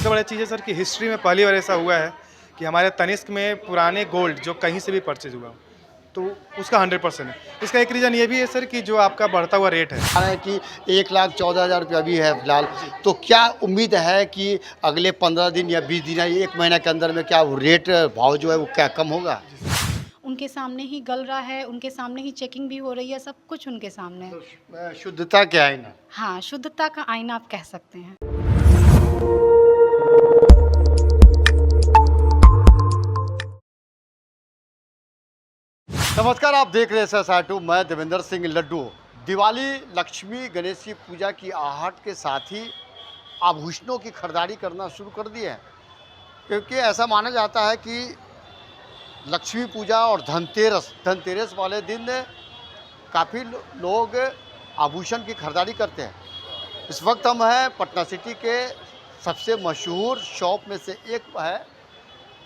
सबसे बड़ी चीज़ है सर कि हिस्ट्री में पहली बार ऐसा हुआ है कि हमारे तनिष्क में पुराने गोल्ड जो कहीं से भी परचेज हुआ हो, तो उसका 100% है। इसका एक रीज़न ये भी है सर कि जो आपका बढ़ता हुआ रेट है है कि 1,14,000 रुपया भी है फिलहाल। तो क्या उम्मीद है कि अगले 15 दिन या 20 दिन या 1 महीना के अंदर में क्या वो रेट भाव जो है वो क्या कम होगा? उनके सामने ही गल रहा है, उनके सामने ही चेकिंग भी हो रही है, सब कुछ उनके सामने है। तो शुद्धता क्या है ना? हाँ, शुद्धता का आईना आप कह सकते हैं। नमस्कार, आप देख रहे हैं SR2, मैं देवेंद्र सिंह लड्डू। दिवाली, लक्ष्मी गणेश की पूजा की आहट के साथ ही आभूषणों की खरीदारी करना शुरू कर दिए हैं, क्योंकि ऐसा माना जाता है कि लक्ष्मी पूजा और धनतेरस वाले दिन काफ़ी लोग आभूषण की खरीदारी करते हैं। इस वक्त हम हैं पटना सिटी के सबसे मशहूर शॉप में से एक है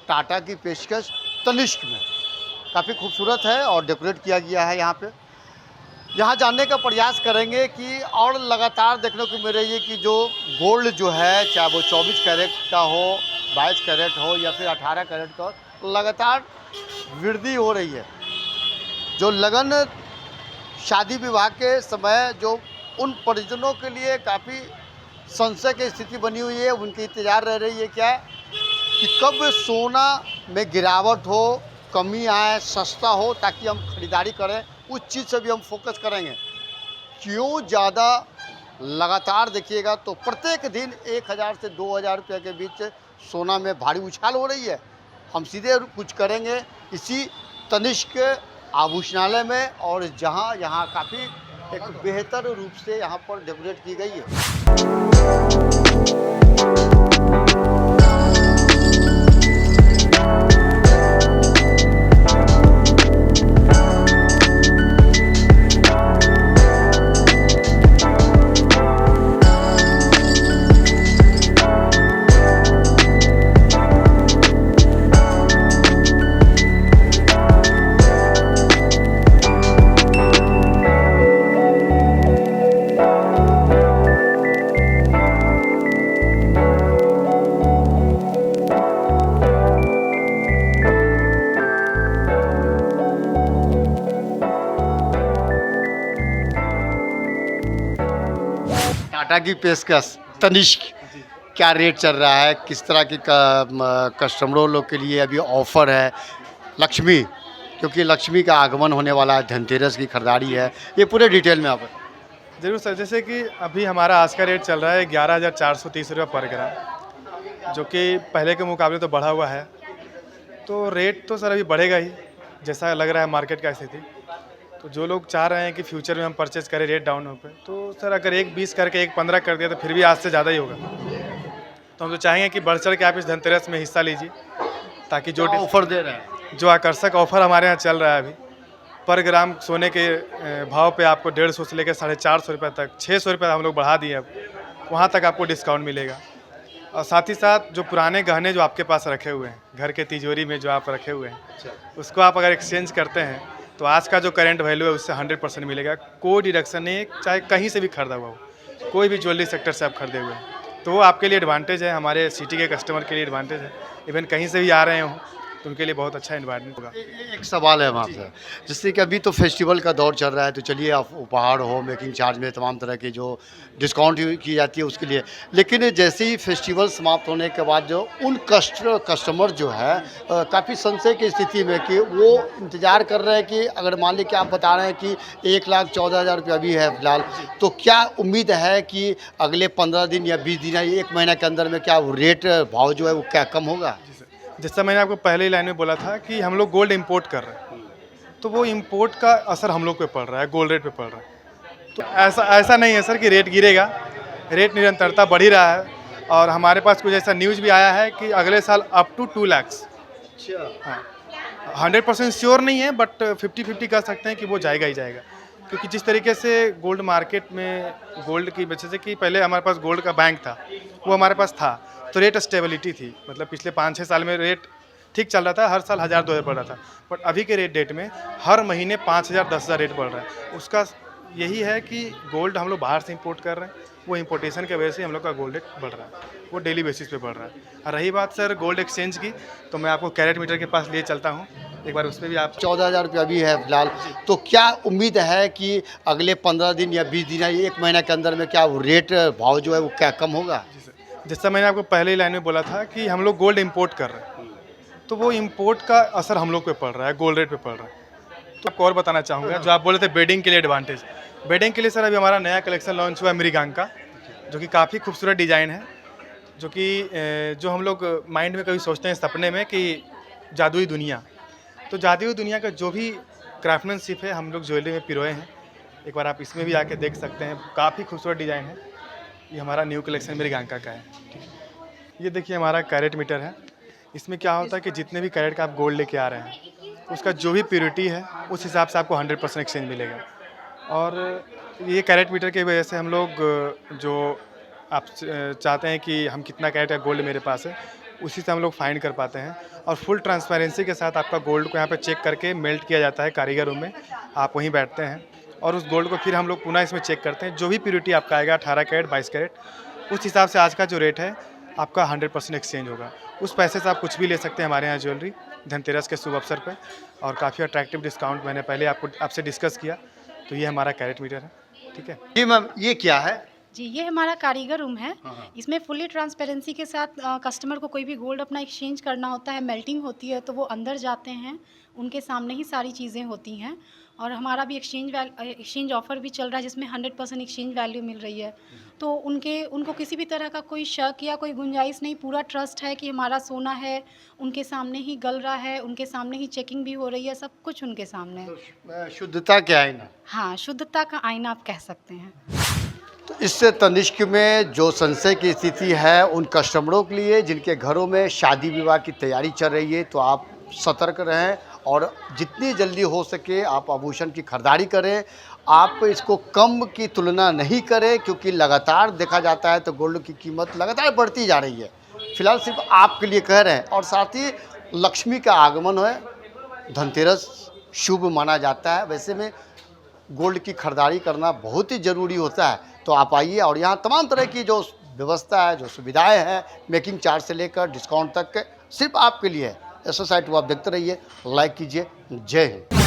टाटा की पेशकश तनिष्क में। काफ़ी खूबसूरत है और डेकोरेट किया गया है यहाँ पे। यहाँ जानने का प्रयास करेंगे कि और लगातार देखने को मिल रही है कि जो गोल्ड जो है, चाहे वो 24 कैरेट का हो, 22 कैरेट हो या फिर 18 कैरेट का हो, लगातार वृद्धि हो रही है। जो लगन शादी विवाह के समय जो उन परिजनों के लिए काफ़ी संशय की स्थिति बनी हुई है, उनकी इंतज़ार रह रही है क्या कि कब सोना में गिरावट हो, कमी आए, सस्ता हो, ताकि हम खरीदारी करें। उस चीज़ से भी हम फोकस करेंगे। क्यों ज़्यादा लगातार देखिएगा तो प्रत्येक दिन 1,000 से 2,000 रुपये के बीच सोना में भारी उछाल हो रही है। हम सीधे कुछ करेंगे इसी तनिष्क आभूषणालय में, और जहां यहाँ काफ़ी एक बेहतर रूप से यहाँ पर डेकोरेट की गई है। टाटा की पेशकश तनिष्क, क्या रेट चल रहा है, किस तरह की कस्टमरों लोग के लिए अभी ऑफर है? लक्ष्मी, क्योंकि लक्ष्मी का आगमन होने वाला है, धनतेरस की खरीदारी है, ये पूरे डिटेल में आप ज़रूर सर। जैसे कि अभी हमारा आज का रेट चल रहा है 11,430 रुपये पर ग्राम, जो कि पहले के मुकाबले तो बढ़ा हुआ है। तो रेट तो सर अभी बढ़ेगा ही, जैसा लग रहा है मार्केट का स्थिति। तो जो लोग चाह रहे हैं कि फ्यूचर में हम परचेज़ करें रेट डाउन हो पे, तो सर अगर 1,20 करके 1,15 कर दिया तो फिर भी आज से ज़्यादा ही होगा। तो हम तो चाहेंगे कि बढ़ चढ़ के आप इस धनतेरस में हिस्सा लीजिए, ताकि जो ऑफर दे रहे हैं। जो आकर्षक ऑफर हमारे यहाँ चल रहा है अभी, पर ग्राम सोने के भाव पे आपको 150 से लेकर 450 रुपये तक, 600 रुपये हम लोग बढ़ा दिए अब, वहाँ तक आपको डिस्काउंट मिलेगा। और साथ ही साथ जो पुराने गहने जो आपके पास रखे हुए हैं, घर के तिजोरी में जो आप रखे हुए हैं, उसको आप अगर एक्सचेंज करते हैं तो आज का जो करंट वैल्यू है उससे 100% मिलेगा। कोई डिडक्शन नहीं, चाहे कहीं से भी खरीदा हुआ हो, कोई भी ज्वेलरी सेक्टर से आप खरीदे हुए हैं, तो वो आपके लिए एडवांटेज है, हमारे सिटी के कस्टमर के लिए एडवांटेज है। इवन कहीं से भी आ रहे हों तो उनके लिए बहुत अच्छा एनवायरनमेंट होगा। एक सवाल है वहाँ से, जिससे कि अभी तो फेस्टिवल का दौर चल रहा है, तो चलिए आप उपहार हो, मेकिंग चार्ज में तमाम तरह की जो डिस्काउंट की जाती है उसके लिए, लेकिन जैसे ही फेस्टिवल समाप्त होने के बाद जो उन कस्टमर जो है काफ़ी संशय की स्थिति में कि वो इंतज़ार कर रहे हैं कि अगर मान लीजिए कि आप बता रहे हैं कि 1,14,000 रुपया भी है फिलहाल, तो क्या उम्मीद है कि अगले 15 दिन या 20 दिन या 1 महीना के अंदर में क्या वो रेट भाव जो है वो क्या कम होगा? जैसा मैंने आपको पहले ही लाइन में बोला था कि हम लोग गोल्ड इंपोर्ट कर रहे हैं, तो वो इंपोर्ट का असर हम लोग पे पड़ रहा है, गोल्ड रेट पे पड़ रहा है। तो ऐसा नहीं है सर कि रेट गिरेगा, रेट निरंतरता बढ़ ही रहा है। और हमारे पास कुछ ऐसा न्यूज़ भी आया है कि अगले साल अप टू 2 लाख। हाँ, 100% श्योर नहीं है, बट 50-50 कह सकते हैं कि वो जाएगा ही जाएगा। क्योंकि जिस तरीके से गोल्ड मार्केट में गोल्ड की वजह से कि पहले हमारे पास गोल्ड का बैंक था, वो हमारे पास था, तो रेट स्टेबिलिटी थी। मतलब पिछले 5-6 साल में रेट ठीक चल रहा था, हर साल 1,000-2,000 बढ़ रहा था। बट अभी के रेट डेट में हर महीने 5,000 10,000 रेट बढ़ रहा है। उसका यही है कि गोल्ड हम लोग बाहर से इंपोर्ट कर रहे हैं, वो इंपोर्टेशन की वजह से हम लोग का गोल्ड रेट बढ़ रहा है। वो डेली बेसिस पे बढ़ रहा है। और रही बात सर गोल्ड एक्सचेंज की, तो मैं आपको कैरेट मीटर के पास लिए चलता हूँ, एक बार उस पर भी आप 14,000 रुपया भी है फिलहाल। तो क्या उम्मीद है कि अगले 15 दिन या 20 दिन या 1 महीना के अंदर में क्या वो रेट भाव जो है वो क्या कम होगा? जी सर, जैसा मैंने आपको पहले ही लाइन में बोला था कि हम लोग गोल्ड इंपोर्ट कर रहे हैं, तो वो इंपोर्ट का असर हम लोग पे पड़ रहा है, गोल्ड रेट पे पड़ रहा है। तो आपको और बताना चाहूँगा, जो आप बोले थे बेडिंग के लिए एडवांटेज, बेडिंग के लिए सर अभी हमारा नया कलेक्शन लॉन्च हुआ है मृगांक का, जो कि काफ़ी खूबसूरत डिज़ाइन है, जो कि जो हम लोग माइंड में कभी सोचते हैं सपने में कि जादुई दुनिया, तो जादुई दुनिया का जो भी क्राफ्टमैनशिप है हम लोग ज्वेलरी में पिरोए हैं। एक बार आप इसमें भी आके देख सकते हैं, काफ़ी खूबसूरत डिज़ाइन है। ये हमारा न्यू कलेक्शन मृगांका का है। ये देखिए हमारा कैरेट मीटर है। इसमें क्या होता है कि जितने भी कैरेट का आप गोल्ड लेके आ रहे हैं, उसका जो भी प्योरिटी है उस हिसाब से आपको 100% एक्सचेंज मिलेगा। और ये कैरेट मीटर की वजह से हम लोग जो आप चाहते हैं कि हम कितना कैरेट का गोल्ड मेरे पास है, उसी से हम लोग फाइंड कर पाते हैं। और फुल ट्रांसपेरेंसी के साथ आपका गोल्ड को यहाँ पे चेक करके मेल्ट किया जाता है कारीगर रूम में, आप वहीं बैठते हैं और उस गोल्ड को फिर हम लोग पुनः इसमें चेक करते हैं। जो भी प्योरिटी आपका आएगा 18 कैरेट 22 कैरेट, उस हिसाब से आज का जो रेट है आपका 100% एक्सचेंज होगा। उस पैसे से आप कुछ भी ले सकते हैं हमारे यहाँ ज्वेलरी धनतेरस के शुभ अवसर पे, और काफ़ी अट्रैक्टिव डिस्काउंट मैंने पहले आपसे डिस्कस किया। तो ये हमारा कैरेट मीटर है, ठीक है। जी मैम, ये क्या है? जी, ये हमारा कारीगर रूम है। हाँ। इसमें फुली ट्रांसपेरेंसी के साथ कस्टमर को कोई भी गोल्ड अपना एक्सचेंज करना होता है, मेल्टिंग होती है, तो वो अंदर जाते हैं, उनके सामने ही सारी चीज़ें होती हैं। और हमारा भी एक्सचेंज ऑफ़र भी चल रहा है, जिसमें 100% एक्सचेंज वैल्यू मिल रही है। तो उनको किसी भी तरह का कोई शक या कोई गुंजाइश नहीं, पूरा ट्रस्ट है कि हमारा सोना है, उनके सामने ही गल रहा है, उनके सामने ही चेकिंग भी हो रही है, सब कुछ उनके सामने है। शुद्धता क्या है ना? हाँ, शुद्धता का आईना आप कह सकते हैं। तो इससे तनिष्क में जो संशय की स्थिति है उन कस्टमरों के लिए जिनके घरों में शादी विवाह की तैयारी चल रही है, तो आप सतर्क रहें और जितनी जल्दी हो सके आप आभूषण की खरीदारी करें। आप इसको कम की तुलना नहीं करें, क्योंकि लगातार देखा जाता है तो गोल्ड की कीमत लगातार बढ़ती जा रही है। फिलहाल सिर्फ आपके लिए कह रहे हैं। और साथ ही लक्ष्मी का आगमन है, धनतेरस शुभ माना जाता है, वैसे में गोल्ड की खरीदारी करना बहुत ही ज़रूरी होता है। तो आप आइए और यहाँ तमाम तरह की जो व्यवस्था है, जो सुविधाएं हैं, मेकिंग चार्ज से लेकर डिस्काउंट तक के सिर्फ आपके लिए है। ऐसा साइट वो आप देखते रहिए, लाइक कीजिए। जय हिंद।